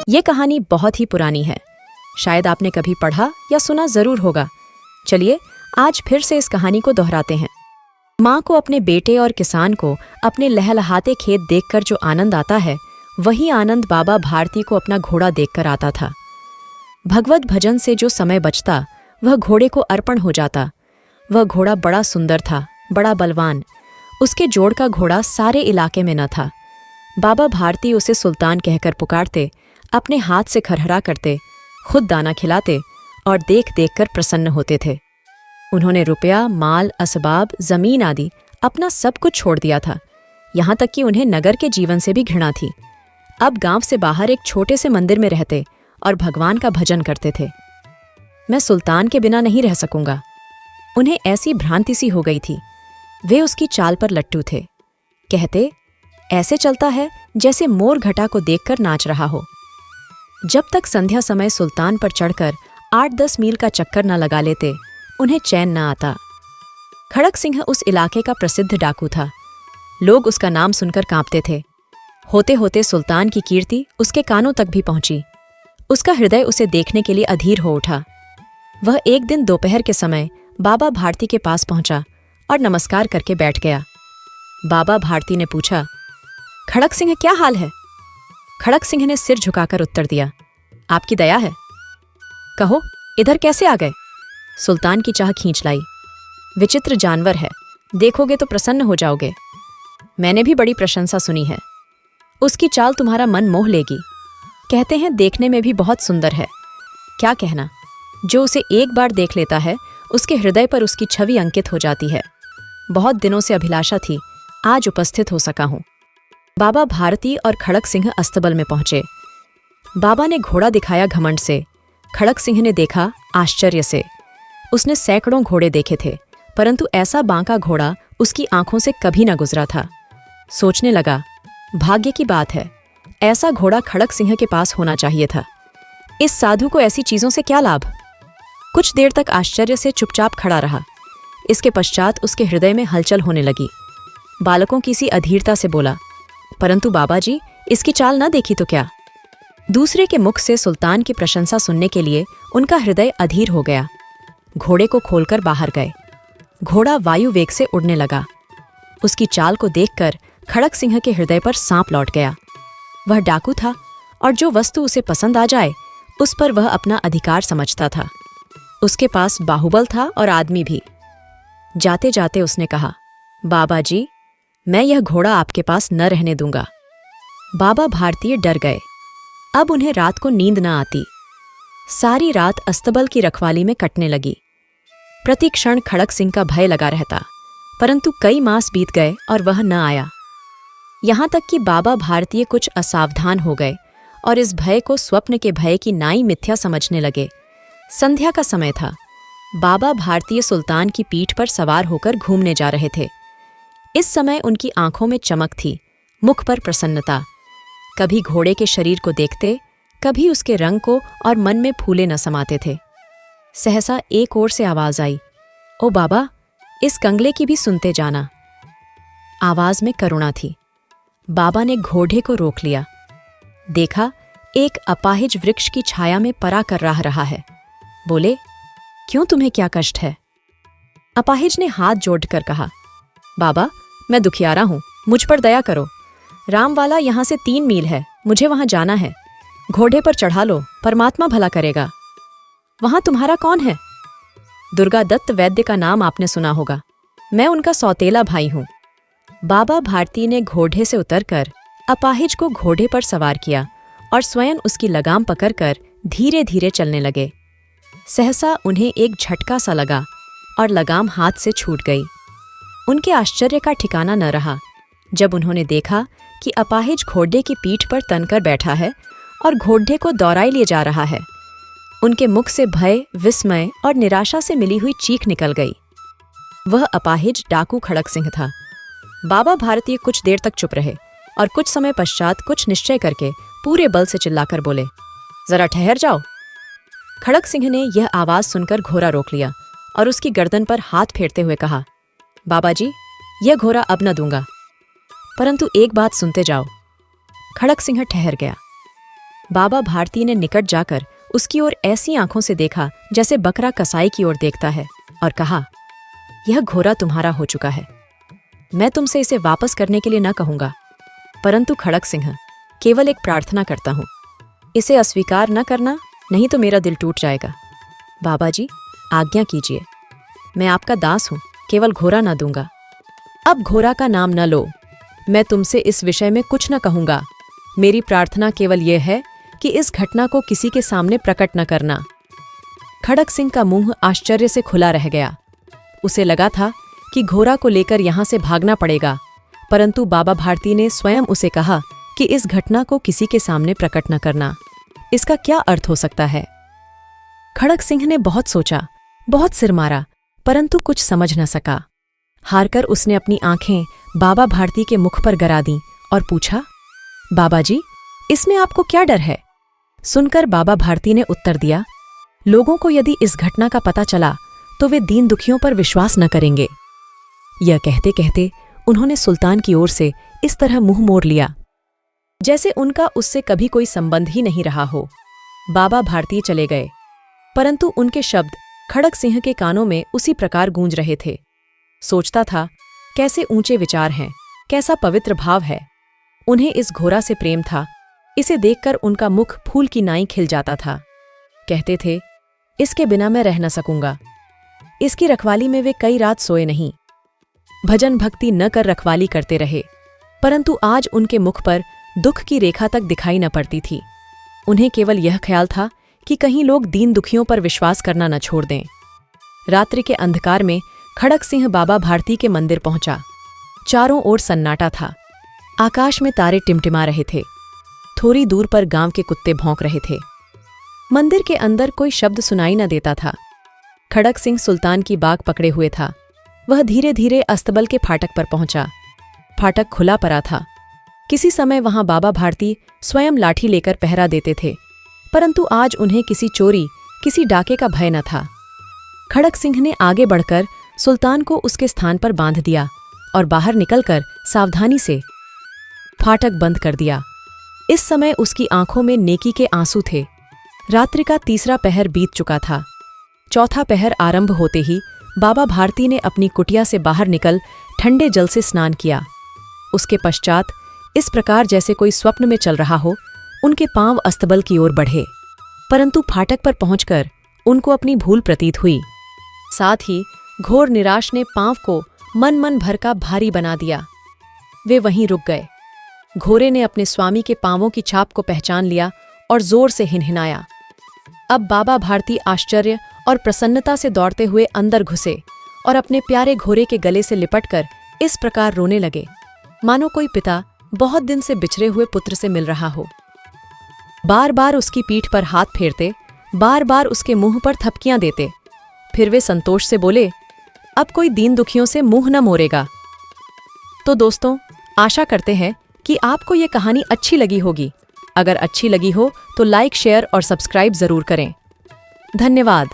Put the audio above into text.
ये कहानी बहुत ही पुरानी है। शायद आपने कभी पढ़ा या सुना जरूर होगा। चलिए आज फिर से इस कहानी को दोहराते हैं। माँ को अपने बेटे और किसान को अपने लहलहाते खेत देखकर जो आनंद आता है, वही आनंद बाबा भारती को अपना घोड़ा देखकर आता था। भगवत भजन से जो समय बचता वह घोड़े को अर्पण हो जाता। वह घोड़ा बड़ा सुंदर था, बड़ा बलवान। उसके जोड़ का घोड़ा सारे इलाके में न था। बाबा भारती उसे सुल्तान कहकर पुकारते, अपने हाथ से खरहरा करते, खुद दाना खिलाते और देख देख कर प्रसन्न होते थे। उन्होंने रुपया, माल, असबाब, जमीन आदि अपना सब कुछ छोड़ दिया था। यहाँ तक कि उन्हें नगर के जीवन से भी घृणा थी। अब गांव से बाहर एक छोटे से मंदिर में रहते और भगवान का भजन करते थे। मैं सुल्तान के बिना नहीं रह सकूंगा। उन्हें ऐसी भ्रांति सी हो गई थी। वे उसकी चाल पर लट्टू थे। कहते, ऐसे चलता है जैसे मोर घटा को देखकर नाच रहा हो। जब तक संध्या समय सुल्तान पर चढ़कर 8-10 मील का चक्कर न लगा लेते, उन्हें चैन न आता। खड़क सिंह उस इलाके का प्रसिद्ध डाकू था। लोग उसका नाम सुनकर कांपते थे। होते होते सुल्तान की कीर्ति उसके कानों तक भी पहुंची। उसका हृदय उसे देखने के लिए अधीर हो उठा। वह एक दिन दोपहर के समय बाबा भारती के पास पहुंचा और नमस्कार करके बैठ गया। बाबा भारती ने पूछा, खड़क सिंह क्या हाल है? खड़क सिंह ने सिर झुकाकर उत्तर दिया, आपकी दया है। कहो, इधर कैसे आ गए? सुल्तान की चाह खींच लाई। विचित्र जानवर है, देखोगे तो प्रसन्न हो जाओगे। मैंने भी बड़ी प्रशंसा सुनी है। उसकी चाल तुम्हारा मन मोह लेगी। कहते हैं देखने में भी बहुत सुंदर है। क्या कहना, जो उसे एक बार देख लेता है उसके हृदय पर उसकी छवि अंकित हो जाती है। बहुत दिनों से अभिलाषा थी, आज उपस्थित हो सका हूं। बाबा भारती और खड़क सिंह अस्तबल में पहुंचे। बाबा ने घोड़ा दिखाया घमंड से। खड़क सिंह ने देखा आश्चर्य से। उसने सैकड़ों घोड़े देखे थे, परंतु ऐसा बांका घोड़ा उसकी आंखों से कभी न गुजरा था। सोचने लगा, भाग्य की बात है, ऐसा घोड़ा खड़क सिंह के पास होना चाहिए था। इस साधु को ऐसी चीजों से क्या लाभ? कुछ देर तक आश्चर्य से चुपचाप खड़ा रहा। इसके पश्चात उसके हृदय में हलचल होने लगी। बालकों की सी अधीरता से बोला, परंतु बाबा जी, इसकी चाल न देखी तो क्या? दूसरे के मुख से सुल्तान की प्रशंसा सुनने के लिए उनका हृदय अधीर हो गया। घोड़े को खोलकर बाहर गए। घोड़ा वायु वेग से उड़ने लगा। उसकी चाल को देखकर खड़क सिंह के हृदय पर सांप लौट गया। वह डाकू था और जो वस्तु उसे पसंद आ जाए उस पर वह अपना अधिकार समझता था। उसके पास बाहुबल था और आदमी भी। जाते जाते उसने कहा, बाबा जी, मैं यह घोड़ा आपके पास न रहने दूंगा। बाबा भारतीय डर गए। अब उन्हें रात को नींद न आती। सारी रात अस्तबल की रखवाली में कटने लगी। प्रति क्षण खड़क सिंह का भय लगा रहता, परंतु कई मास बीत गए और वह न आया। यहां तक कि बाबा भारतीय कुछ असावधान हो गए और इस भय को स्वप्न के भय की नाई मिथ्या समझने लगे। संध्या का समय था। बाबा भारतीय सुल्तान की पीठ पर सवार होकर घूमने जा रहे थे। इस समय उनकी आंखों में चमक थी, मुख पर प्रसन्नता। कभी घोड़े के शरीर को देखते, कभी उसके रंग को, और मन में फूले न समाते थे। सहसा एक ओर से आवाज आई, ओ बाबा, इस कंगले की भी सुनते जाना। आवाज में करुणा थी। बाबा ने घोड़े को रोक लिया। देखा, एक अपाहिज वृक्ष की छाया में परा कर रहा है। बोले, क्यों, तुम्हें क्या कष्ट है? अपाहिज ने हाथ जोड़कर कहा, बाबा, मैं दुखियारा हूं, मुझ पर दया करो। रामवाला यहां से 3 मील है, मुझे वहां जाना है। घोड़े पर चढ़ा लो, परमात्मा भला करेगा। वहां तुम्हारा कौन है? दुर्गा दत्त वैद्य का नाम आपने सुना होगा। मैं उनका सौतेला भाई हूं। बाबा भारती ने घोड़े से उतरकर अपाहिज को घोड़े पर सवार किया और स्वयं उसकी लगाम पकड़कर धीरे धीरे चलने लगे। सहसा उन्हें एक झटका सा लगा और लगाम हाथ से छूट गई। उनके आश्चर्य का ठिकाना न रहा जब उन्होंने देखा कि अपाहिज घोड़े की पीठ पर तनकर बैठा है और घोड़े को दौड़ाए लिए जा रहा है। उनके मुख से भय, विस्मय और निराशा से मिली हुई चीख निकल गई। वह अपाहिज डाकू खड़क सिंह था। बाबा भारतीय कुछ देर तक चुप रहे और कुछ समय पश्चात कुछ निश्चय करके पूरे बल से चिल्लाकर बोले, जरा ठहर जाओ। खड़क सिंह ने यह आवाज सुनकर घोड़ा रोक लिया और उसकी गर्दन पर हाथ फेरते हुए कहा, बाबा जी, यह घोड़ा अब न दूंगा, परंतु एक बात सुनते जाओ। खड़क सिंह ठहर गया। बाबा भारती ने निकट जाकर उसकी ओर ऐसी आंखों से देखा जैसे बकरा कसाई की ओर देखता है और कहा, यह घोड़ा तुम्हारा हो चुका है। मैं तुमसे इसे वापस करने के लिए न कहूंगा, परंतु खड़क सिंह, केवल एक प्रार्थना करता हूं, इसे अस्वीकार न करना, नहीं तो मेरा दिल टूट जाएगा। बाबा जी, आज्ञा कीजिए, मैं आपका दास हूं, केवल घोड़ा न दूंगा। अब घोड़ा का नाम न लो, मैं तुमसे इस विषय में कुछ न कहूंगा। मेरी प्रार्थना केवल यह है कि इस घटना को किसी के सामने प्रकट न करना। खड़क सिंह का मुंह आश्चर्य से खुला रह गया। उसे लगा था कि घोड़ा को लेकर यहां से भागना पड़ेगा, परंतु बाबा भारती ने स्वयं उसे कहा कि इस घटना को किसी के सामने प्रकट न करना। इसका क्या अर्थ हो सकता है? खड़क सिंह ने बहुत सोचा, बहुत सिर मारा, परंतु कुछ समझ न सका। हारकर उसने अपनी आंखें बाबा भारती के मुख पर गरा दीं और पूछा, बाबा जी, इसमें आपको क्या डर है? सुनकर बाबा भारती ने उत्तर दिया, लोगों को यदि इस घटना का पता चला तो वे दीन दुखियों पर विश्वास न करेंगे। यह कहते कहते उन्होंने सुल्तान की ओर से इस तरह मुंह मोड़ लिया जैसे उनका उससे कभी कोई संबंध ही नहीं रहा हो। बाबा भारती चले गए, परंतु उनके शब्द खड़क सिंह के कानों में उसी प्रकार गूंज रहे थे। सोचता था, कैसे ऊंचे विचार हैं, कैसा पवित्र भाव है। उन्हें इस घोड़ा से प्रेम था। इसे देखकर उनका मुख फूल की नाई खिल जाता था। कहते थे, इसके बिना मैं रह न सकूंगा। इसकी रखवाली में वे कई रात सोए नहीं, भजन भक्ति न कर रखवाली करते रहे, परंतु आज उनके मुख पर दुख की रेखा तक दिखाई न पड़ती थी। उन्हें केवल यह ख्याल था कि कहीं लोग दीन दुखियों पर विश्वास करना न छोड़ दें। रात्रि के अंधकार में खड़क सिंह बाबा भारती के मंदिर पहुंचा। चारों ओर सन्नाटा था। आकाश में तारे टिमटिमा रहे थे। थोड़ी दूर पर गांव के कुत्ते भौंक रहे थे। मंदिर के अंदर कोई शब्द सुनाई न देता था। खड़क सिंह सुल्तान की बाग पकड़े हुए था। वह धीरे धीरे अस्तबल के फाटक पर पहुंचा। फाटक खुला पड़ा था। किसी समय वहां बाबा भारती स्वयं लाठी लेकर पहरा देते थे, परंतु आज उन्हें किसी चोरी, किसी डाके का भय न था। खड़क सिंह ने आगे बढ़कर सुल्तान को उसके स्थान पर बांध दिया और बाहर निकलकर सावधानी से फाटक बंद कर दिया। इस समय उसकी आंखों में नेकी के आंसू थे। रात्रि का तीसरा पहर बीत चुका था। चौथा पहर आरंभ होते ही बाबा भारती ने अपनी कुटिया से बाहर निकल ठंडे जल से स्नान किया। उसके पश्चात इस प्रकार जैसे कोई स्वप्न में चल रहा हो, उनके पांव अस्तबल की ओर बढ़े, परंतु फाटक पर पहुंचकर उनको अपनी भूल प्रतीत हुई। साथ ही घोर निराश ने पांव को मन मन भर का भारी बना दिया। वे वहीं रुक गए। घोड़े ने अपने स्वामी के पांवों की छाप को पहचान लिया और जोर से हिनहिनाया। अब बाबा भारती आश्चर्य और प्रसन्नता से दौड़ते हुए अंदर घुसे और अपने प्यारे घोड़े के गले से लिपटकर इस प्रकार रोने लगे, मानो कोई पिता बहुत दिन से बिछड़े हुए पुत्र से मिल रहा हो। बार बार उसकी पीठ पर हाथ फेरते, बार बार उसके मुंह पर थपकियां देते। फिर वे संतोष से बोले, अब कोई दीन दुखियों से मुंह न मोड़ेगा। तो दोस्तों, आशा करते हैं कि आपको ये कहानी अच्छी लगी होगी। अगर अच्छी लगी हो तो लाइक, शेयर और सब्सक्राइब जरूर करें। धन्यवाद।